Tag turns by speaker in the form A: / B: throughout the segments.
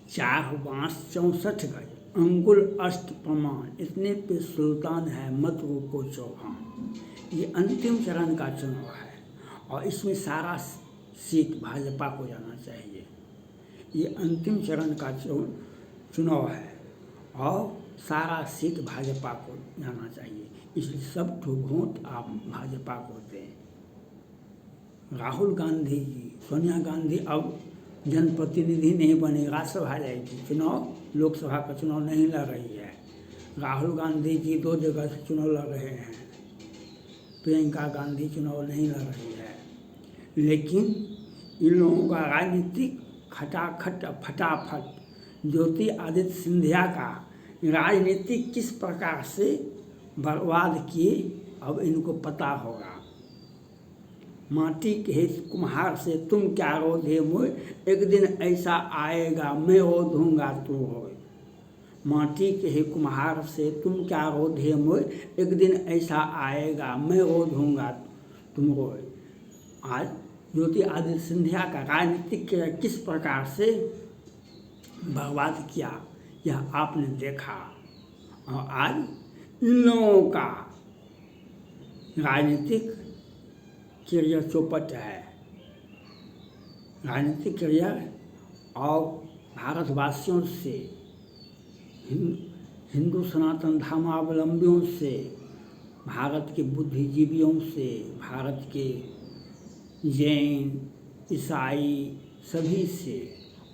A: 4 बांस 64 गज, अंगुल अष्ट प्रमाण, इतने पे सुल्तान है मत रोको चौहान। ये अंतिम चरण का चुनाव है और इसमें सारा सीट भाजपा को जाना चाहिए। ये अंतिम चरण का चुनाव है और सारा सीट भाजपा को जाना चाहिए, इसलिए सब ठो वोट आप भाजपा को दें। राहुल गांधी जी, सोनिया गांधी अब जनप्रतिनिधि नहीं बने, राज्यसभा जाएगी, चुनाव लोकसभा का चुनाव नहीं लड़ रही है। राहुल गांधी जी 2 जगह से चुनाव लड़ रहे हैं, प्रियंका गांधी चुनाव नहीं लड़ रही है। लेकिन इन लोगों का राजनीतिक खटाखट फटाफट ज्योतिरादित्य सिंधिया का राजनीति किस प्रकार से बर्बाद किए अब इनको पता होगा। माटी के हे कुम्हार से तुम क्या रोधे मोय, एक दिन ऐसा आएगा मैं रोधूंगा तू होय। माटी के हे कुम्हार से तुम क्या रोधे मोय, एक दिन ऐसा आएगा मैं रोधूंगा तुम होय। आज ज्योतिरादित्य सिंधिया का राजनीतिक किस प्रकार से बर्बाद किया यह आपने देखा और आज इन लोगों का राजनीतिक करियर चौपट है। राजनीतिक करियर और भारतवासियों से, हिंदू सनातन धर्मावलंबियों से, भारत के बुद्धिजीवियों से, भारत के जैन ईसाई सभी से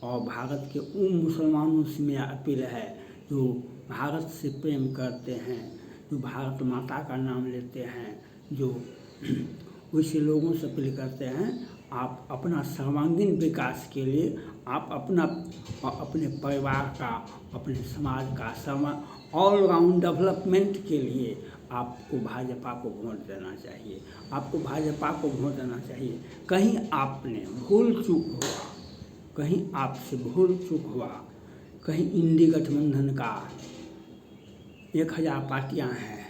A: और भारत के उन मुसलमानों से मेरा अपील है जो भारत से प्रेम करते हैं, जो भारत माता का नाम लेते हैं, जो वैसे लोगों से अपील करते हैं, आप अपना सर्वांगीण विकास के लिए आप अपने परिवार का, अपने समाज का ऑलराउंड डेवलपमेंट के लिए आपको भाजपा को वोट देना चाहिए। आपको भाजपा को वोट देना चाहिए। कहीं आपने भूल चूक हुआ, कहीं आपसे भूल चूक हुआ, कहीं इंडी गठबंधन का 1000 पार्टियां हैं,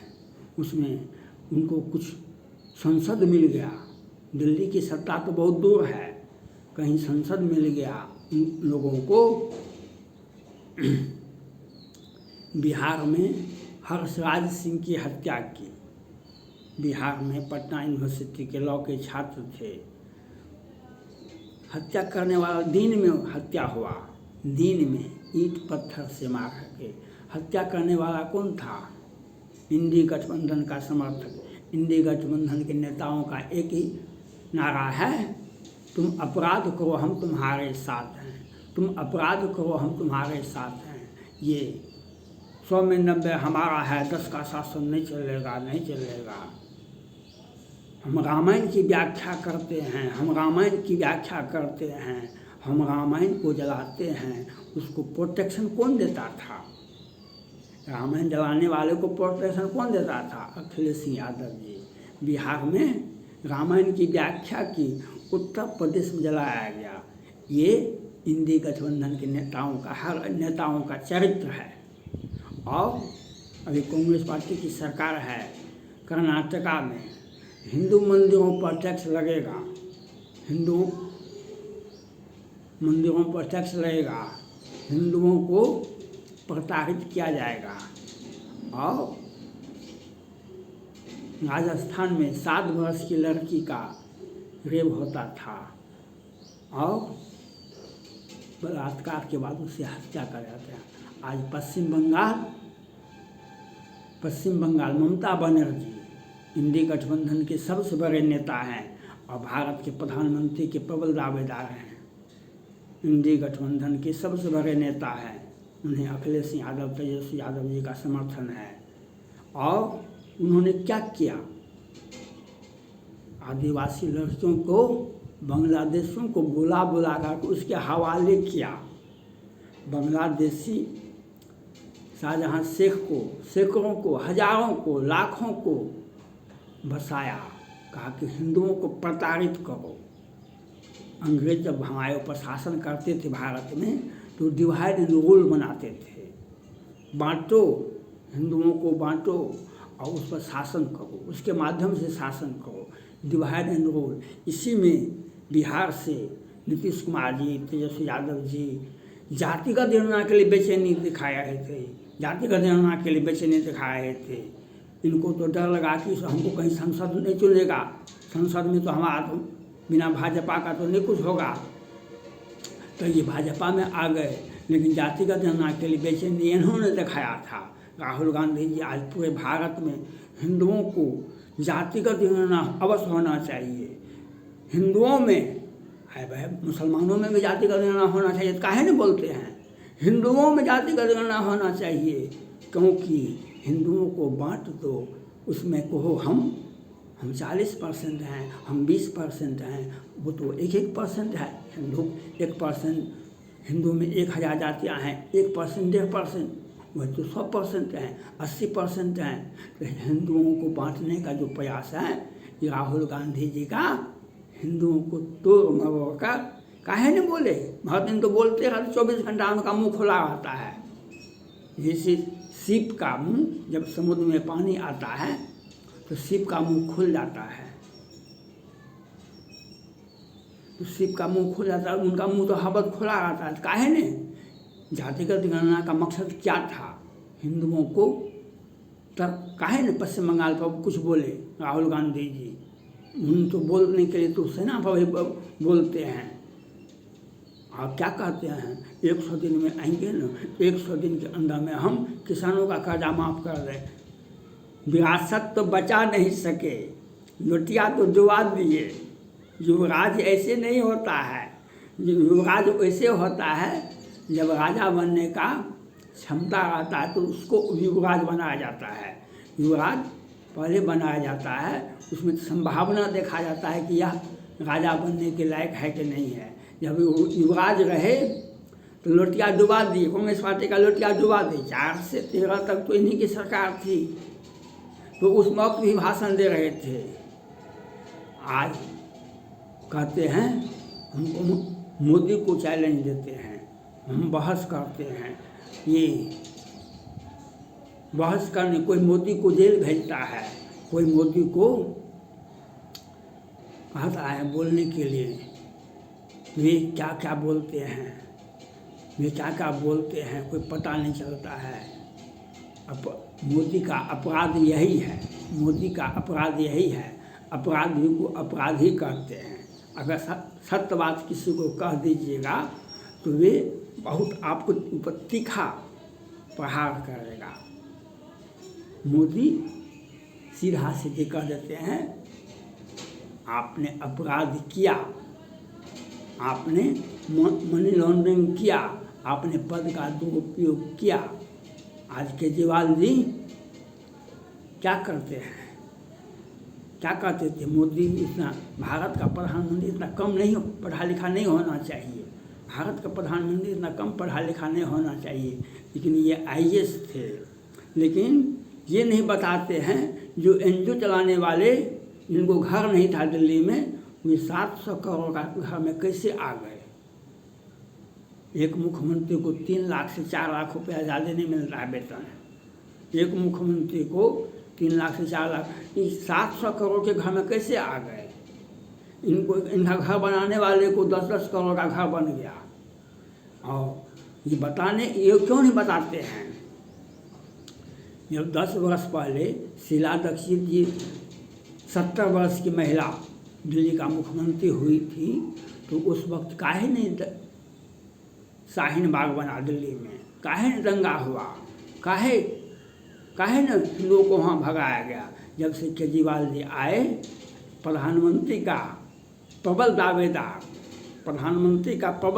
A: उसमें उनको कुछ संसद मिल गया, दिल्ली की सत्ता तो बहुत दूर है, कहीं संसद मिल गया इन लोगों को। बिहार में हर्षराज सिंह की हत्या की, बिहार में पटना यूनिवर्सिटी के लॉ के छात्र थे, हत्या करने वाला दिन में हत्या हुआ, दिन में ईंट पत्थर से मार के। हत्या करने वाला कौन था? इंडी गठबंधन का समर्थक। इंडी गठबंधन के नेताओं का एक ही नारा है, तुम अपराध करो हम तुम्हारे साथ हैं, तुम अपराध करो हम तुम्हारे साथ हैं। ये 100 में 90 हमारा है, 10 का शासन नहीं चलेगा, नहीं चलेगा। हम रामायण की व्याख्या करते हैं, हम रामायण की व्याख्या करते हैं, हम रामायण को जलाते हैं, उसको प्रोटेक्शन कौन देता था? रामायण जलाने वाले को प्रोटेक्शन कौन देता था? अखिलेश यादव जी। बिहार में रामायण की व्याख्या की, उत्तर प्रदेश में जलाया गया। ये इंडी गठबंधन के नेताओं का, हर नेताओं का चरित्र है। और अभी कांग्रेस पार्टी की सरकार है, कर्नाटका में हिंदू मंदिरों पर टैक्स लगेगा, हिंदू मंदिरों पर टैक्स लगेगा, हिंदुओं को प्रताड़ित किया जाएगा। और राजस्थान में 7 वर्ष की लड़की का रेप होता था और बलात्कार के बाद उसे हत्या कर दिया था। आज पश्चिम बंगाल ममता बनर्जी इंडी गठबंधन के सबसे बड़े नेता हैं और भारत के प्रधानमंत्री के प्रबल दावेदार हैं। इंडी गठबंधन के सबसे बड़े नेता हैं, उन्हें अखिलेश यादव, तेजस्वी यादव जी का समर्थन है। और उन्होंने क्या किया? आदिवासी लड़कियों को, बांग्लादेशियों को बुला कर उसके हवाले किया। बांग्लादेशी शाहजहां शेख को, सैकड़ों को, हजारों को, लाखों को बसाया, कहा कि हिंदुओं को प्रताड़ित करो। अंग्रेज जब हमारे ऊपर शासन करते थे भारत में, तो डिवाइड एंड रूल बनाते थे, बांटो, हिंदुओं को बांटो और उस पर शासन करो, उसके माध्यम से शासन करो, डिवाइड एंड रूल। इसी में बिहार से नीतीश कुमार जी, तेजस्वी यादव जी जातिगत जनगणना के लिए बेचैनी दिखा रहे थे, जातिगत जनगणना के लिए बेचैनी दिखा रहे थे। इनको तो डर लगा कि हमको कहीं संसद नहीं चुनेगा, संसद में तो हमारा तो बिना भाजपा का तो नहीं कुछ होगा, तो ये भाजपा में आ गए। लेकिन जातिगत जनगणना के लिए बेचैनी इन्होंने दिखाया था। राहुल गांधी जी आज पूरे भारत में हिंदुओं को जातिगत जनगणना अवश्य होना चाहिए। हिंदुओं में है वह, मुसलमानों में भी जातिगत जनगणना होना चाहिए, काहे नहीं बोलते हैं? हिंदुओं में जातिगत जनगणना होना चाहिए, क्योंकि हिंदुओं को बांट दो, उसमें कहो हम 40% हैं, हम 20% हैं, वो तो 1% है। हिंदू 1%, हिंदू में 1000 जातियाँ हैं, 1%, 1.5%, वह तो 100% हैं, 80% हैं। तो हिंदुओं को बांटने का जो प्रयास है ये राहुल गांधी जी का हिंदुओं को तोड़ मरोड़ कर, काहे नहीं बोले? बहुत दिन तो बोलते हैं, 24 घंटा उनका मुँह खुला रहता है। जैसे सीप का मुंह जब समुद्र में पानी आता है तो सीप का मुंह खुल जाता है, तो सीप का मुंह खुल जाता है, उनका मुंह तो हबत खुला रहता है। काहे ने? जातिगत गणना का मकसद क्या था? हिंदुओं को तब काहे ने पश्चिम बंगाल पर कुछ बोले राहुल गांधी जी? उन तो बोलने के लिए तो सेना पर भी बोलते हैं। आप क्या कहते हैं? 100 दिन में आएंगे ना, 100 दिन के अंदर में हम किसानों का कर्जा माफ़ कर दें। विरासत तो बचा नहीं सके, लुटिया तो डुबा दिए। युवराज ऐसे नहीं होता है, युवराज वैसे होता है जब राजा बनने का क्षमता रहता है तो उसको युवराज बनाया जाता है। युवराज पहले बनाया जाता है, उसमें संभावना देखा जाता है कि यह राजा बनने के लायक है कि नहीं है। जब युवराज रहे तो लोटिया डुबा दी, कांग्रेस पार्टी का लोटिया डुबा दी। 4 से 13 तक तो इन्हीं की सरकार थी, तो उस वक्त भी भाषण दे रहे थे। आज कहते हैं हमको मोदी को चैलेंज देते हैं, हम बहस करते हैं। ये बहस करने कोई मोदी को जेल भेजता है, कोई मोदी को कहता है बोलने के लिए। वे क्या क्या बोलते हैं, वे क्या क्या बोलते हैं कोई पता नहीं चलता है। मोदी का अपराध यही है, मोदी का अपराध यही है, अपराधी को अपराधी कहते हैं। अगर सत्य बात किसी को कह दीजिएगा तो वे बहुत आपको ऊपर तीखा प्रहार करेगा। मोदी सीधा सीधे कह देते हैं आपने अपराध किया, आपने मनी लॉन्ड्रिंग किया, आपने पद का दुरुपयोग किया। आज केजरीवाल जी क्या करते हैं, क्या कहते थे? मोदी इतना, भारत का प्रधानमंत्री इतना कम नहीं पढ़ा लिखा नहीं होना चाहिए, भारत का प्रधानमंत्री इतना कम पढ़ा लिखा नहीं होना चाहिए। लेकिन ये IAS थे। लेकिन ये नहीं बताते हैं जो NGO चलाने वाले, जिनको घर नहीं था दिल्ली में, वे 700 करोड़ का घर में कैसे आ गए? एक मुख्यमंत्री को 3 लाख से 4 लाख रुपया ज़्यादा नहीं मिलता है वेतन। एक मुख्यमंत्री को 3 लाख से 4 लाख, इस 700 करोड़ के घर में कैसे आ गए? इनका घर बनाने वाले को 10-10 करोड़ का घर बन गया। और ये क्यों नहीं बताते हैं? जब 10 वर्ष पहले शीला दीक्षित जी 70 वर्ष की महिला दिल्ली का मुख्यमंत्री हुई थी, तो उस वक्त काहे नहीं शाहीन बाग बना दिल्ली में? काहे नहीं दंगा हुआ? काहे न लोगों को वहाँ भगाया गया? जब से केजरीवाल जी आए, प्रधानमंत्री का प्रबल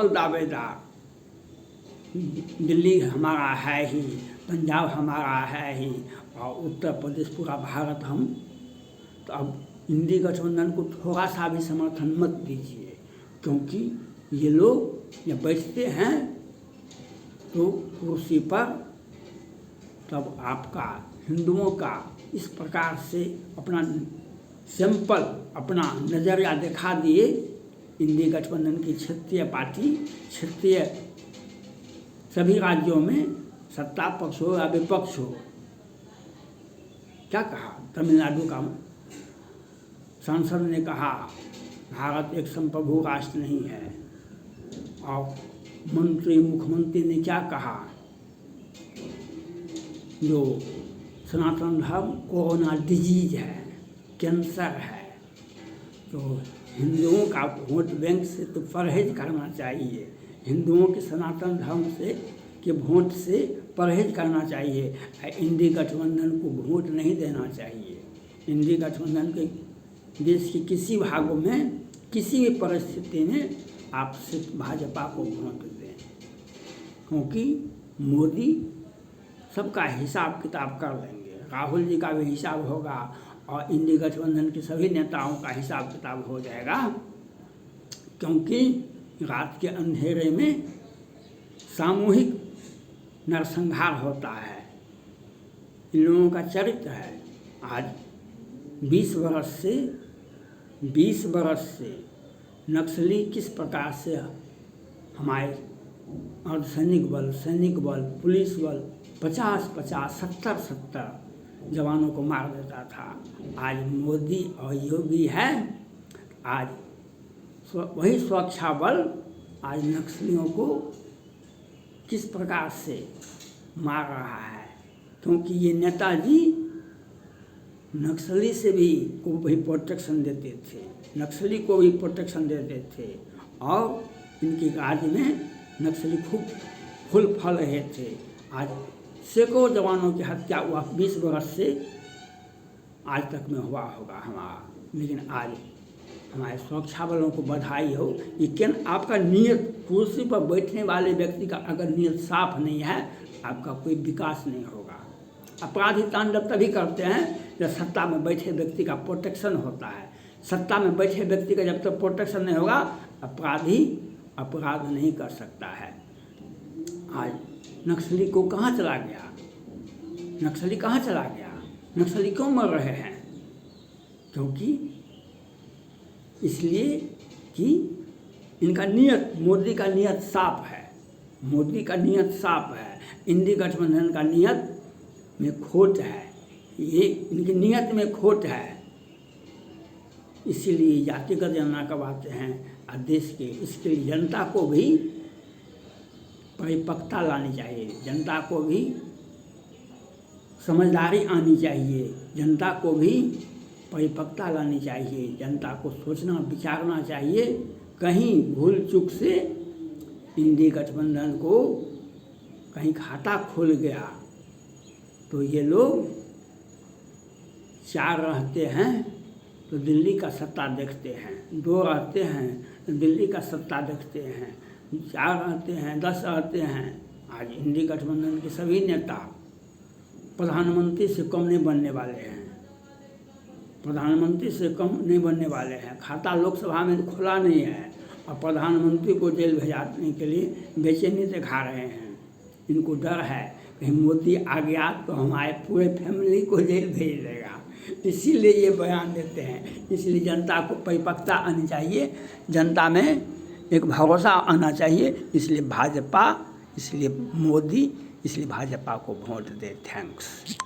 A: दावेदार, दिल्ली हमारा है ही, पंजाब हमारा है ही, और उत्तर प्रदेश पूरा भारत हम। तो अब इंडी गठबंधन को थोड़ा सा भी समर्थन मत दीजिए, क्योंकि ये लोग जब बैठते हैं तो कुर्सी पर, तब आपका हिंदुओं का इस प्रकार से अपना सिंपल अपना नज़रिया दिखा दिए। इंडी गठबंधन की क्षेत्रीय पार्टी, क्षेत्रीय सभी राज्यों में सत्ता पक्ष हो या विपक्ष हो, क्या कहा? तमिलनाडु का सांसद ने कहा भारत एक संप्रभु राष्ट्र नहीं है, और मंत्री मुख्यमंत्री ने क्या कहा, जो सनातन धर्म कोरोना डिजीज है, कैंसर है, तो हिंदुओं का वोट बैंक से तो परहेज करना चाहिए, हिंदुओं के सनातन धर्म से के वोट से परहेज करना चाहिए। इंडी गठबंधन को वोट नहीं देना चाहिए। इंडी गठबंधन के देश के किसी भागों में किसी भी परिस्थिति में आप सिर्फ भाजपा को वोट दें, क्योंकि मोदी सबका हिसाब किताब कर लेंगे। राहुल जी का भी हिसाब होगा और इंडी गठबंधन के सभी नेताओं का हिसाब किताब हो जाएगा, क्योंकि रात के अंधेरे में सामूहिक नरसंहार होता है। इन लोगों का चरित्र है। आज 20 बरस से नक्सली किस प्रकार से हमारे अर्धसैनिक बल, सैनिक बल, पुलिस बल 50-50, 70-70 जवानों को मार देता था। आज मोदी और योगी है, आज वही सुरक्षा बल आज नक्सलियों को किस प्रकार से मार रहा है, क्योंकि ये नेताजी नक्सली से भी को भी प्रोटेक्शन देते थे, नक्सली को भी प्रोटेक्शन देते थे और इनके राज्य में नक्सली खूब फूल फल रहे थे। आज सैकड़ों जवानों की हत्या हुआ 20 बरस से आज तक में हुआ होगा हमारा, लेकिन आज हमारे सुरक्षा बलों को बधाई हो। लेकिन आपका नियत, कुर्सी पर बैठने वाले व्यक्ति का अगर नियत साफ नहीं है, आपका कोई विकास नहीं होगा। अपराधी तांडव तभी करते हैं जब सत्ता में बैठे व्यक्ति का प्रोटेक्शन होता है। सत्ता में बैठे व्यक्ति का जब तक प्रोटेक्शन नहीं होगा, अपराधी अपराध नहीं कर सकता है। आज नक्सली को कहाँ चला गया, नक्सली कहाँ चला गया, नक्सली क्यों मर रहे हैं? क्योंकि इसलिए कि इनका नियत, मोदी का नियत साफ है, मोदी का नियत साफ है। इंडी गठबंधन का नियत में खोट है, ये इनकी नियत में खोट है। इसीलिए जातिगत जनगणना करवाते हैं और देश के, इसके लिए जनता को भी परिपक्वता लानी चाहिए, जनता को भी समझदारी आनी चाहिए, जनता को भी परिपक्वता लानी चाहिए, जनता को सोचना विचारना चाहिए। कहीं भूल चूक से इंडी गठबंधन को कहीं खाता खुल गया तो ये लोग 4 रहते हैं तो दिल्ली का सत्ता देखते हैं, 2 रहते हैं तो दिल्ली का सत्ता देखते हैं, 4 रहते हैं, 10 रहते हैं। आज इंडी गठबंधन के सभी नेता प्रधानमंत्री से कम नहीं बनने वाले हैं, प्रधानमंत्री से कम नहीं बनने वाले हैं। खाता लोकसभा में खुला नहीं है और प्रधानमंत्री को जेल भेजाने के लिए बेचैनी दिखा रहे हैं। इनको डर है कहीं मोदी आ गया तो हमारे पूरे फैमिली को जेल भेज देगा, इसीलिए ये बयान देते हैं। इसलिए जनता को परिपक्वता आनी चाहिए, जनता में एक भरोसा आना चाहिए। इसलिए भाजपा, इसलिए मोदी, इसलिए भाजपा को वोट दे। थैंक्स।